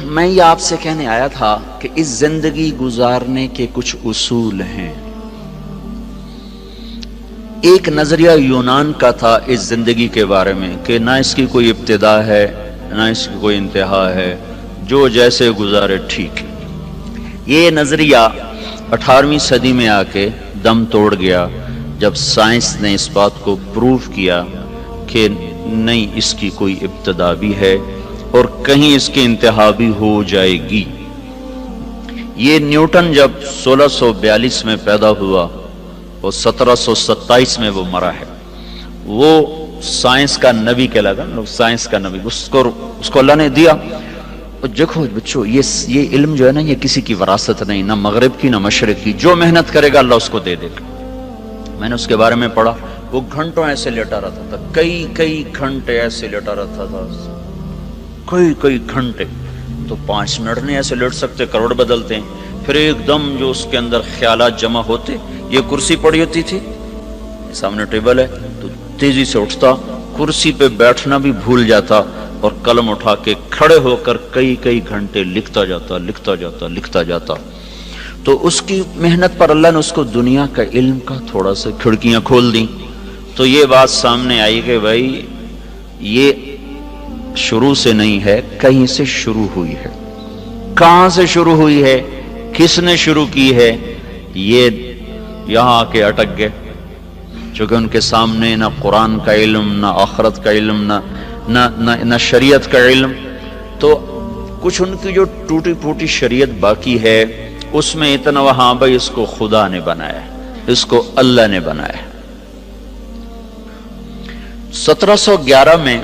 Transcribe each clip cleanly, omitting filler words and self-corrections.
میں یہ آپ سے کہنے آیا تھا کہ اس زندگی گزارنے کے کچھ اصول ہیں. ایک نظریہ یونان کا تھا اس زندگی کے بارے میں کہ نہ اس کی کوئی ابتدا ہے نہ اس کی کوئی انتہا ہے، جو جیسے گزارے ٹھیک ہے. یہ نظریہ 18ویں صدی میں آ کے دم توڑ گیا جب سائنس نے اس بات کو پروف کیا کہ نہیں، اس کی کوئی ابتدا بھی ہے اور کہیں اس کی انتہا بھی ہو جائے گی. یہ نیوٹن جب 1642 میں پیدا ہوا اور 1727 میں وہ مرا ہے. وہ سائنس کا نبی کہلاتا ہے، سائنس کا نبی. اس کو اللہ نے دیا. اور دیکھو بچوں، یہ علم جو ہے نا، یہ کسی کی وراثت نہیں، نہ مغرب کی نہ مشرق کی. جو محنت کرے گا اللہ اس کو دے دے گا. میں نے اس کے بارے میں پڑھا. وہ گھنٹوں ایسے لیٹا رہتا تھا، کئی گھنٹے ایسے لیٹا رہتا تھا، کئی گھنٹے. تو 5 منٹ نہیں ایسے لیٹ سکتے، کروڑ بدلتے ہیں. پھر ایک دم جو اس کے اندر خیالات جمع ہوتے، یہ کرسی پڑی ہوتی تھی، سامنے ٹیبل ہے، تو تیزی سے اٹھتا، کرسی پہ بیٹھنا بھی بھول جاتا اور قلم اٹھا کے کھڑے ہو کر کئی گھنٹے لکھتا جاتا. تو اس کی محنت پر اللہ نے اس کو دنیا کا علم کا تھوڑا سا کھڑکیاں کھول دیں. تو یہ بات سامنے آئی کہ بھائی یہ شروع سے نہیں ہے، کہیں سے شروع ہوئی ہے. کہاں سے شروع ہوئی ہے، کس نے شروع کی ہے، یہ یہاں آ کے اٹک گئے. چونکہ ان کے سامنے نہ قرآن کا علم، نہ آخرت کا علم، نہ شریعت کا علم. تو کچھ ان کی جو ٹوٹی پھوٹی شریعت باقی ہے، اس میں اتنا وہاں بھائی اس کو خدا نے بنایا، اس کو اللہ نے بنایا. 1711 میں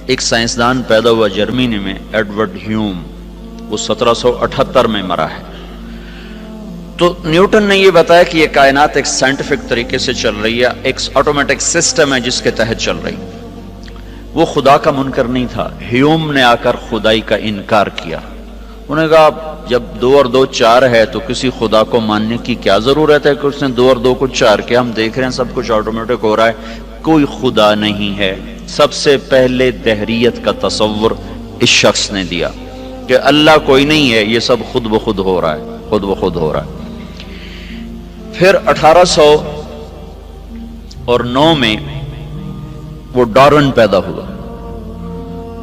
ایک سائنسدان پیدا ہوا جرمنی میں، ایڈورڈ ہیوم. وہ 1778 میں مرا ہے. تو نیوٹن نے یہ بتایا کہ یہ کائنات ایک سائنٹیفک طریقے سے چل رہی ہے، ایک آٹومیٹک سسٹم ہے جس کے تحت چل رہی. وہ خدا کا منکر نہیں تھا. ہیوم نے آ کر خدائی کا انکار کیا. انہوں نے کہا جب 2 اور 2 4 ہے تو کسی خدا کو ماننے کی کیا ضرورت ہے کہ اس نے 2 اور 2 کو 4 کیا. ہم دیکھ رہے ہیں سب کچھ آٹومیٹک ہو رہا ہے، کوئی خدا نہیں ہے. سب سے پہلے دہریت کا تصور اس شخص نے دیا کہ اللہ کوئی نہیں ہے، یہ سب خود بخود ہو رہا ہے، خود بخود ہو رہا ہے. پھر 1809 میں وہ ڈارون پیدا ہوا.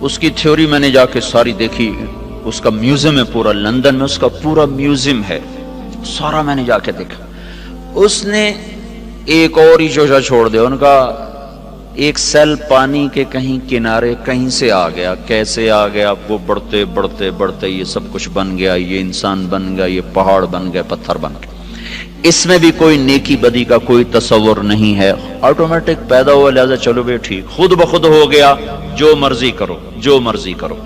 اس کی تھیوری میں نے جا کے ساری دیکھی. اس کا میوزیم ہے پورا لندن میں، اس کا پورا میوزیم ہے، سارا میں نے جا کے دیکھا. اس نے ایک اور ہی شوشہ چھوڑ دیا. ان کا ایک سیل پانی کے کہیں کنارے کہیں سے آ گیا، کیسے آ گیا، وہ بڑھتے بڑھتے یہ سب کچھ بن گیا، یہ انسان بن گیا، یہ پہاڑ بن گئے، پتھر بن گئے. اس میں بھی کوئی نیکی بدی کا کوئی تصور نہیں ہے، آٹومیٹک پیدا ہوا، لہذا چلو بے ٹھیک، خود بخود ہو گیا، جو مرضی کرو جو مرضی کرو.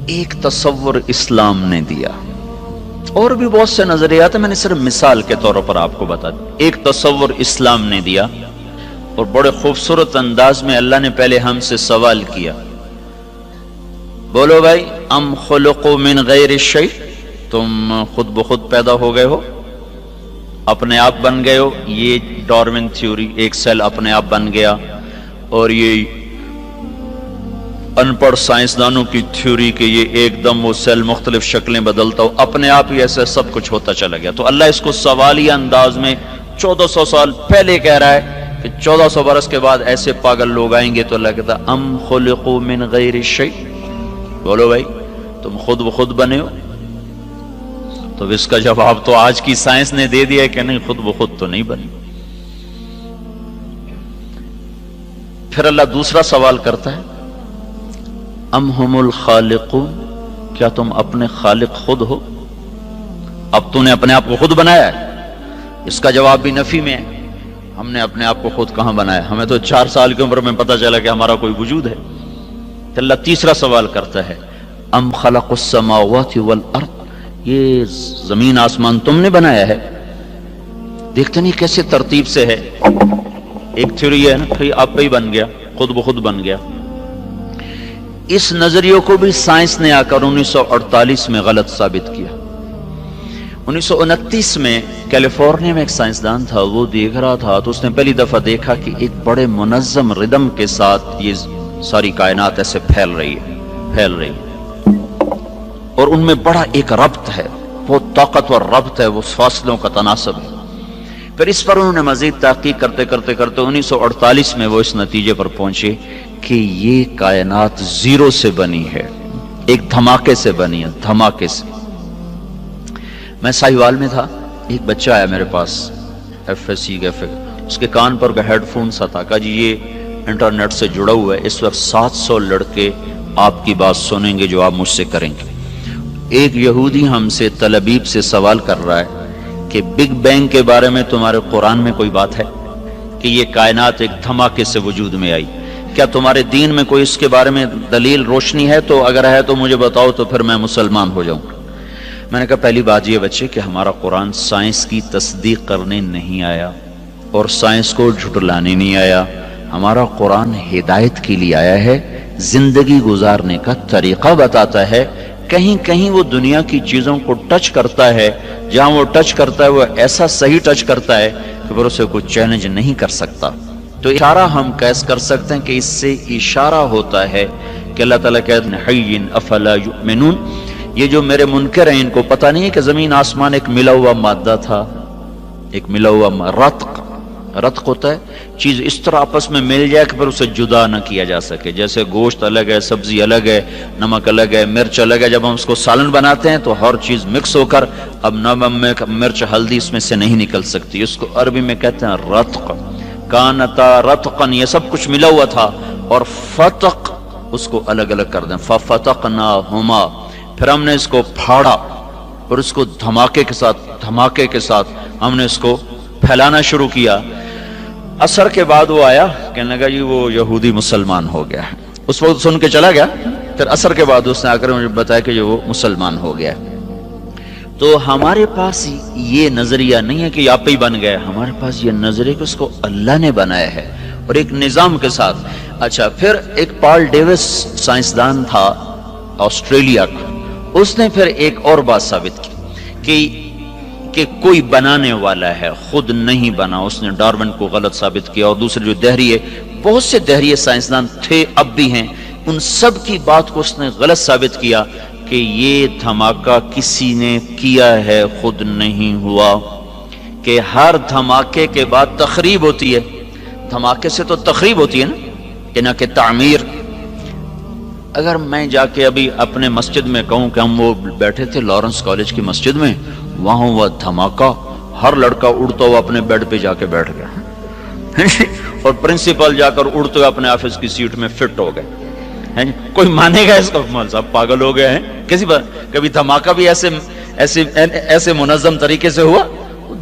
ایک تصور اسلام نے دیا. اور بھی بہت سے نظریات ہیں، میں نے صرف مثال کے طور پر آپ کو بتا دیا. ایک تصور اسلام نے دیا اور بڑے خوبصورت انداز میں اللہ نے پہلے ہم سے سوال کیا. بولو بھائی، ام خلقوا من غیر الشیء، تم خود بخود پیدا ہو گئے ہو، اپنے آپ بن گئے ہو. یہ ڈارون تھیوری، ایک سیل اپنے آپ بن گیا. اور یہ ان پڑھ سائنسدانوں کی تھیوری کہ یہ ایک دم وہ سیل مختلف شکلیں بدلتا ہو، اپنے آپ ہی ایسے سب کچھ ہوتا چلا گیا. تو اللہ اس کو سوالیہ انداز میں 1400 سال پہلے کہہ رہا ہے کہ 1400 برس کے بعد ایسے پاگل لوگ آئیں گے. تو اللہ کہتا ہے ام خلقوا من غیر الشیء، بولو بھائی تم خود بخود بنے ہو. تو اس کا جواب تو آج کی سائنس نے دے دیا کہ نہیں، خود بخود تو نہیں بنی. پھر اللہ دوسرا سوال کرتا ہے، ام ہم الخالقون، کیا تم اپنے خالق خود ہو؟ اب تو نے اپنے آپ کو خود بنایا ہے. اس کا جواب بھی نفی میں ہے. ہم نے اپنے آپ کو خود کہاں بنایا؟ ہمیں تو 4 سال کی عمر میں پتہ چلا کہ ہمارا کوئی وجود ہے. تو اللہ تیسرا سوال کرتا ہے، ام خلق السماوات والارض، یہ زمین آسمان تم نے بنایا ہے؟ دیکھتے نہیں کیسے ترتیب سے ہے. ایک تھیوری ہے نا کہ آپ ہی بن گیا، خود بخود بن گیا. اس نظریے کو بھی سائنس نے آ کر 1948 میں غلط ثابت کیا. 1929 میں کیلیفورنیا میں ایک سائنسدان تھا، وہ دیکھ رہا تھا تو اس نے پہلی دفعہ دیکھا کہ ایک بڑے منظم ردم کے ساتھ یہ ساری کائنات ایسے پھیل رہی ہے اور ان میں بڑا ایک ربط ہے، بہت طاقتور ربط ہے، وہ فاصلوں کا تناسب ہے۔ پھر اس پر انہوں نے مزید تحقیق کرتے 1948 میں وہ اس نتیجے پر پہنچے کہ یہ کائنات زیرو سے بنی ہے، ایک دھماکے سے بنی ہے، دھماکے سے۔ میں ساہیوال میں تھا، ایک بچہ آیا میرے پاس FSC کا، اس کے کان پر ہیڈ فون سا تھا، کہا جی یہ انٹرنیٹ سے جڑا ہوا ہے، اس وقت 700 لڑکے آپ کی بات سنیں گے جو آپ مجھ سے کریں گے۔ ایک یہودی ہم سے تل ابیب سے سوال کر رہا ہے کہ بگ بینگ کے بارے میں تمہارے قرآن میں کوئی بات ہے کہ یہ کائنات ایک دھماکے سے وجود میں آئی؟ کیا تمہارے دین میں کوئی اس کے بارے میں دلیل روشنی ہے؟ تو اگر ہے تو مجھے بتاؤ، تو پھر میں مسلمان ہو جاؤں۔ میں نے کہا پہلی بات یہ بچے کہ ہمارا قرآن سائنس کی تصدیق کرنے نہیں آیا اور سائنس کو جھٹلانے نہیں آیا، ہمارا قرآن ہدایت کے لیے آیا ہے، زندگی گزارنے کا طریقہ بتاتا ہے۔ کہیں کہیں وہ دنیا کی چیزوں کو ٹچ کرتا ہے، جہاں وہ ٹچ کرتا ہے وہ ایسا صحیح ٹچ کرتا ہے کہ پھر اسے کوئی چیلنج نہیں کر سکتا۔ تو اشارہ ہم کیس کر سکتے ہیں کہ اس سے اشارہ ہوتا ہے کہ اللہ تعالیٰ کہتے ہیں حی افلا یؤمنون، یہ جو میرے منکر ہیں ان کو پتہ نہیں ہے کہ زمین آسمان ایک ملا ہوا مادہ تھا، ایک ملا ہوا رتق ہوتا ہے، چیز اس طرح آپس میں مل جائے کہ پھر اسے جدا نہ کیا جا سکے، جیسے گوشت الگ ہے، سبزی الگ ہے، نمک الگ ہے، مرچ الگ ہے، جب ہم اس کو سالن بناتے ہیں تو ہر چیز مکس ہو کر اب نمک مرچ ہلدی اس میں سے نہیں نکل سکتی، اس کو عربی میں کہتے ہیں رتق۔ کانتا رتقن، یہ سب کچھ ملا ہوا تھا، اور فتق اس کو الگ الگ کر دیں، ففتقناہما، پھر ہم نے اس کو پھاڑا اور اس کو دھماکے کے ساتھ ہم نے اس کو پھیلانا شروع کیا۔ اثر کے بعد وہ آیا، کہنے لگا جی وہ یہودی مسلمان ہو گیا، اس وقت سن کے چلا گیا، پھر اثر کے بعد اس نے آ کر مجھے بتایا کہ وہ مسلمان ہو گیا۔ تو ہمارے پاس یہ نظریہ نہیں ہے کہ آپ ہی بن گئے، ہمارے پاس یہ نظریہ کہ اس کو اللہ نے بنایا ہے اور ایک نظام کے ساتھ۔ اچھا، پھر ایک پال ڈیوس سائنسدان تھا آسٹریلیا کا، اس نے پھر ایک اور بات ثابت کی کہ کوئی بنانے والا ہے، خود نہیں بنا، اس نے ڈارون کو غلط ثابت کیا، اور دوسرے جو دہریے، بہت سے دہریے سائنسدان تھے اب بھی ہیں، ان سب کی بات کو اس نے غلط ثابت کیا کہ یہ دھماکہ کسی نے کیا ہے، خود نہیں ہوا، کہ ہر دھماکے کے بعد تخریب ہوتی ہے، دھماکے سے تو تخریب ہوتی ہے نا، کہ نہ کہ تعمیر۔ اگر میں جا کے ابھی اپنے مسجد میں کہوں کہ ہم وہ بیٹھے تھے لارنس کالج کی مسجد میں، وہاں ہوا دھماکہ، ہر لڑکا اڑتا ہوا اپنے بیڈ پہ جا کے بیٹھ گیا اور پرنسپل جا کر اڑتے ہوئے اپنے آفس کی سیٹ میں فٹ ہو گئے۔ کوئی مانے گا اس کو؟ مول صاحب پاگل ہو گئے ہیں، کسی پر کبھی دھماکہ بھی ایسے منظم طریقے سے ہوا؟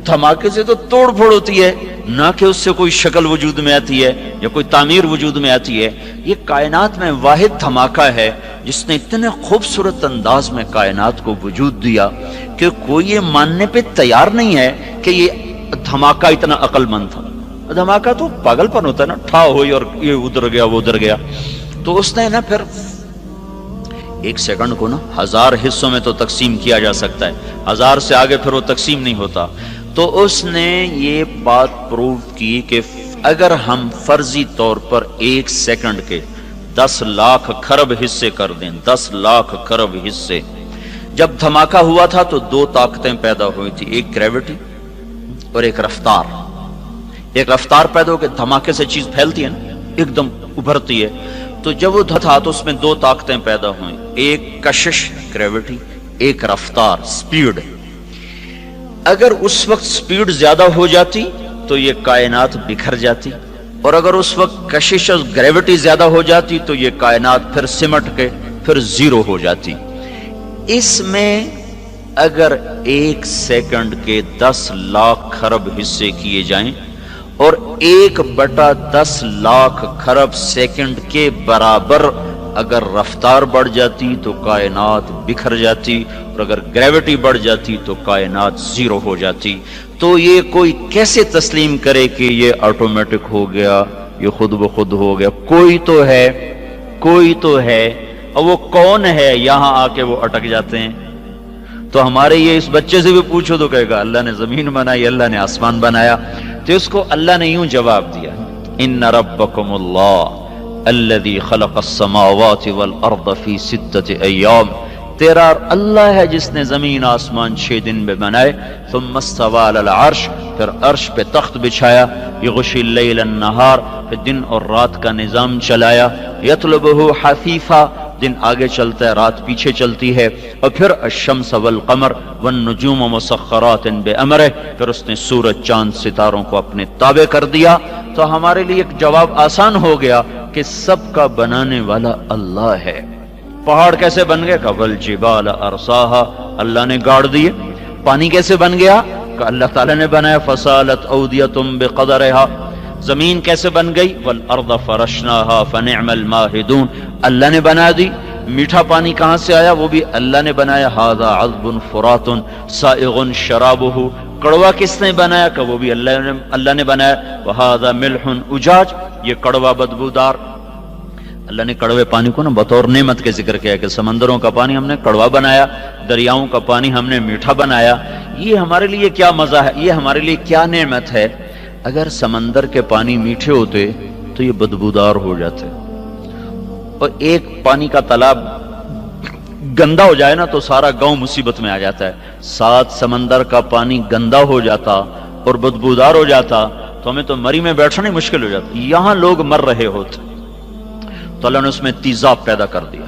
دھماکے سے تو توڑ پھوڑ ہوتی ہے، نہ کہ اس سے کوئی شکل وجود میں آتی ہے یا کوئی تعمیر وجود میں آتی ہے۔ یہ کائنات میں واحد دھماکہ ہے جس نے اتنے خوبصورت انداز میں کائنات کو وجود دیا کہ کوئی یہ ماننے پہ تیار نہیں ہے کہ یہ دھماکہ اتنا عقل مند تھا۔ دھماکہ تو پاگل پن ہوتا ہے نا، ٹھا ہوئی اور یہ ادھر گیا وہ ادھر گیا۔ تو اس نے نا پھر ایک سیکنڈ کو نا 1000 حصوں میں تو تقسیم کیا جا سکتا ہے، 1000 سے آگے پھر وہ تقسیم نہیں ہوتا۔ تو اس نے یہ بات پروو کی کہ اگر ہم فرضی طور پر 1 سیکنڈ کے 10 لاکھ کھرب حصے کر دیں، 10 لاکھ کھرب حصے، جب دھماکہ ہوا تھا تو 2 طاقتیں پیدا ہوئی تھی، ایک گریوٹی اور ایک رفتار۔ ایک رفتار پیدا ہو کے دھماکے سے چیز پھیلتی ہے نا، ایک دم ابھرتی ہے، تو جب وہ تھا تو اس میں 2 طاقتیں پیدا ہوئیں، ایک کشش گریوٹی، ایک رفتار سپیڈ۔ اگر اس وقت سپیڈ زیادہ ہو جاتی تو یہ کائنات بکھر جاتی، اور اگر اس وقت کشش اور گریوٹی زیادہ ہو جاتی تو یہ کائنات پھر سمٹ کے پھر زیرو ہو جاتی۔ اس میں اگر 1 سیکنڈ کے 10 لاکھ کھرب حصے کیے جائیں اور 1/10 لاکھ کھرب سیکنڈ کے برابر اگر رفتار بڑھ جاتی تو کائنات بکھر جاتی، اور اگر گریوٹی بڑھ جاتی تو کائنات زیرو ہو جاتی۔ تو یہ کوئی کیسے تسلیم کرے کہ یہ آٹومیٹک ہو گیا، یہ خود بخود ہو گیا؟ کوئی تو ہے، اور وہ کون ہے؟ یہاں آ کے وہ اٹک جاتے ہیں۔ تو ہمارے یہ اس بچے سے بھی پوچھو تو کہے گا اللہ نے زمین بنائی، اللہ نے آسمان بنایا۔ تو اس کو اللہ نے یوں جواب دیا، ان ربکم اللہ، الذی خلق السماوات والارض فی 6 ایام، تیرا اللہ ہے جس نے زمین آسمان 6 دن میں بنائے، ثم استوى علی العرش، پھر عرش پہ تخت بچھایا، یغشی اللیل النہار، پھر دن اور رات کا نظام چلایا، یطلبہ حفیفا، دن آگے چلتا ہے رات پیچھے چلتی ہے، اور پھر الشمس والقمر والنجوم مسخرات بامرہ، پھر اس نے سورج چاند ستاروں کو اپنے تابع کر دیا۔ تو ہمارے لیے ایک جواب آسان ہو گیا کہ سب کا بنانے والا اللہ ہے۔ پہاڑ کیسے بن گئے؟ والجبال ارساہا، اللہ نے گاڑ دیے۔ پانی کیسے بن گیا؟ کہ اللہ تعالیٰ نے بنایا، فسالت اودیۃ بقدرہا۔ زمین کیسے بن گئی؟ والارض فرشناہا فنعم الماہدون، اللہ نے بنا دی۔ میٹھا پانی کہاں سے آیا؟ وہ بھی اللہ نے بنایا، ھذا عذب فرات سائغ شرابہ، کڑوا کس نے بنایا؟ کہ وہ بھی اللہ نے بنایا، وھذا ملح اجاج، یہ کڑوا بدبودار۔ اللہ نے کڑوے پانی کو نا بطور نعمت کے ذکر کیا کہ سمندروں کا پانی ہم نے کڑوا بنایا، دریاؤں کا پانی ہم نے میٹھا بنایا۔ یہ ہمارے لیے کیا مزہ ہے، یہ ہمارے لیے کیا نعمت ہے۔ اگر سمندر کے پانی میٹھے ہوتے تو یہ بدبودار ہو جاتے، اور ایک پانی کا تالاب گندا ہو جائے نا تو سارا گاؤں مصیبت میں آ جاتا ہے۔ 7 سمندر کا پانی گندا ہو جاتا اور بدبودار ہو جاتا تو ہمیں تو مری میں بیٹھنا ہی مشکل ہو جاتا۔ یہاں لوگ مر رہے ہوتے تو اللہ نے اس میں تیزاب پیدا کر دیا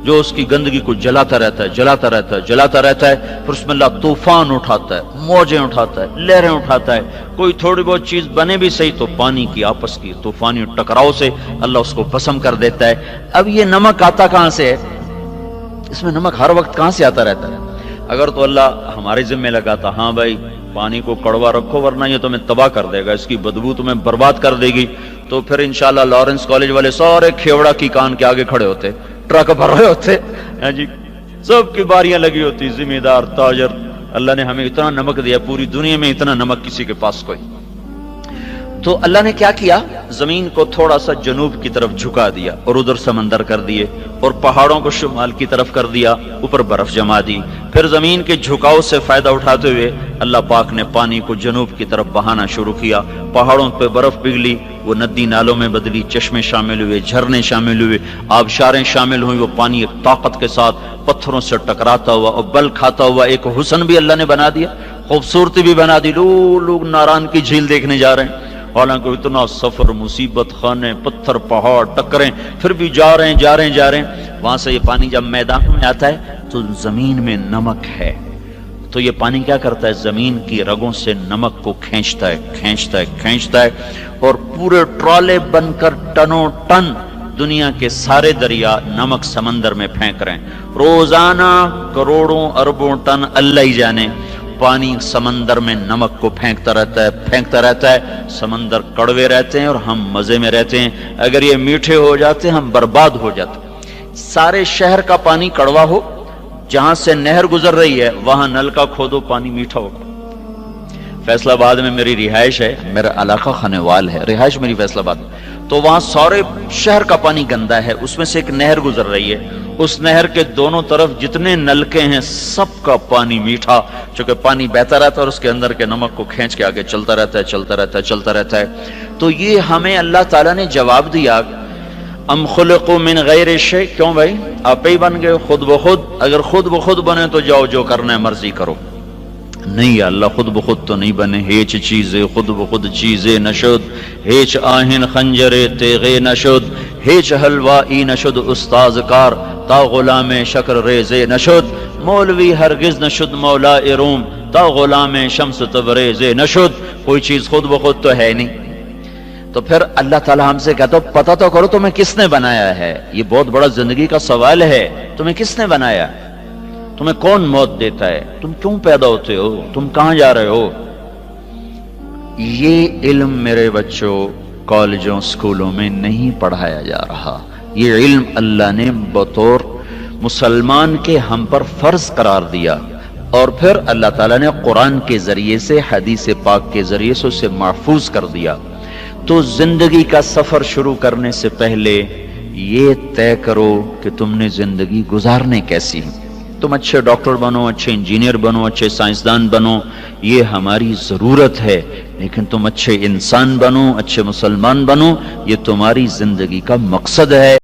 جو اس کی گندگی کو جلاتا رہتا ہے، جلاتا رہتا ہے، جلاتا رہتا ہے۔ پھر اس میں اللہ طوفان اٹھاتا ہے، موجیں اٹھاتا ہے، لہریں اٹھاتا ہے۔ کوئی تھوڑی بہت چیز بنے بھی صحیح تو پانی کی آپس کی طوفانی ٹکراؤ سے اللہ اس کو بھسم کر دیتا ہے۔ اب یہ نمک آتا کہاں سے ہے؟ اس میں نمک ہر وقت کہاں سے آتا رہتا ہے؟ اگر تو اللہ ہمارے ذمہ لگاتا، ہاں بھائی پانی کو کڑوا رکھو ورنہ یہ تمہیں تباہ کر دے گا، اس کی بدبو تمہیں برباد کر دے گی، تو پھر انشاءاللہ لارنس کالج والے سارے کھیوڑا کی کان کے آگے کھڑے ہوتے، ٹرک بھر رہے ہوتے، جی سب کی باریاں لگی ہوتی، ذمہ دار، تاجر۔ اللہ نے ہمیں اتنا نمک دیا، پوری دنیا میں اتنا نمک کسی کے پاس کوئی۔ تو اللہ نے کیا کیا؟ زمین کو تھوڑا سا جنوب کی طرف جھکا دیا اور ادھر سمندر کر دیے، اور پہاڑوں کو شمال کی طرف کر دیا، اوپر برف جما دی۔ پھر زمین کے جھکاؤ سے فائدہ اٹھاتے ہوئے اللہ پاک نے پانی کو جنوب کی طرف بہانا شروع کیا، پہاڑوں پہ برف پگھلی، وہ ندی نالوں میں بدلی، چشمے شامل ہوئے، جھرنے شامل ہوئے، آبشاریں شامل ہوئی، وہ پانی ایک طاقت کے ساتھ پتھروں سے ٹکراتا ہوا اور بل کھاتا ہوا ایک حسن بھی اللہ نے بنا دیا، خوبصورتی بھی بنا دی۔ لوگ ناران کی جھیل دیکھنے جا رہے ہیں، حالانکہ اتنا سفر، مصیبت خانے، پتھر، پہاڑ ٹکریں، پھر بھی جا رہے ہیں۔ وہاں سے یہ پانی جب میدان میں آتا ہے تو زمین میں نمک ہے، تو یہ پانی کیا کرتا ہے؟ زمین کی رگوں سے نمک کو کھینچتا ہے اور پورے ٹرالے بن کر ٹنوں ٹن دنیا کے سارے دریا نمک سمندر میں پھینک رہے ہیں۔ روزانہ کروڑوں اربوں ٹن اللہ ہی جانے پانی سمندر میں نمک کو پھینکتا رہتا ہے۔ سمندر کڑوے رہتے ہیں اور ہم مزے میں رہتے ہیں، اگر یہ میٹھے ہو جاتے ہم برباد ہو جاتے۔ سارے شہر کا پانی کڑوا ہو، جہاں سے نہر گزر رہی ہے وہاں نل کا کھودو پانی میٹھا ہوگا۔ فیصل آباد میں میری رہائش ہے، میرا علاقہ خانوال ہے، رہائش میری فیصل آباد میں، تو وہاں سارے شہر کا پانی گندا ہے، اس میں سے ایک نہر گزر رہی ہے، اس نہر کے دونوں طرف جتنے نلکے ہیں سب کا پانی میٹھا، چونکہ پانی بہتا رہتا ہے اور اس کے اندر کے نمک کو کھینچ کے آگے چلتا رہتا ہے۔ تو یہ ہمیں اللہ تعالیٰ نے جواب دیا، ام خلقوا من غیر شیء، کیوں بھائی آپ ہی بن گئے خود بخود؟ اگر خود بخود بنے تو جاؤ جو کرنا ہے مرضی کرو۔ نہیں اللہ خود بخود تو نہیں بنے، ہیچ چیزیں خود بخود چیزیں نشد، ہیچ آہن خنجر تیغے نشد، ہیچ حلوائی نشد استاذ کار، تا غلام شکر ریزے نشد، مولوی ہرگز نشد مولا روم، تا غلام شمس تبریز نشد۔ کوئی چیز خود بخود تو ہے نہیں۔ تو پھر اللہ تعالیٰ ہم سے کہتا پتہ تو کرو تمہیں کس نے بنایا ہے، یہ بہت بڑا زندگی کا سوال ہے، تمہیں کس نے بنایا، تمہیں کون موت دیتا ہے، تم کیوں پیدا ہوتے ہو، تم کہاں جا رہے ہو؟ یہ علم میرے بچوں کالجوں سکولوں میں نہیں پڑھایا جا رہا، یہ علم اللہ نے بطور مسلمان کے ہم پر فرض قرار دیا، اور پھر اللہ تعالیٰ نے قرآن کے ذریعے سے، حدیث پاک کے ذریعے سے اسے محفوظ کر دیا۔ تو زندگی کا سفر شروع کرنے سے پہلے یہ طے کرو کہ تم نے زندگی گزارنے کیسی ہے۔ تم اچھے ڈاکٹر بنو، اچھے انجینئر بنو، اچھے سائنسدان بنو، یہ ہماری ضرورت ہے، لیکن تم اچھے انسان بنو، اچھے مسلمان بنو، یہ تمہاری زندگی کا مقصد ہے۔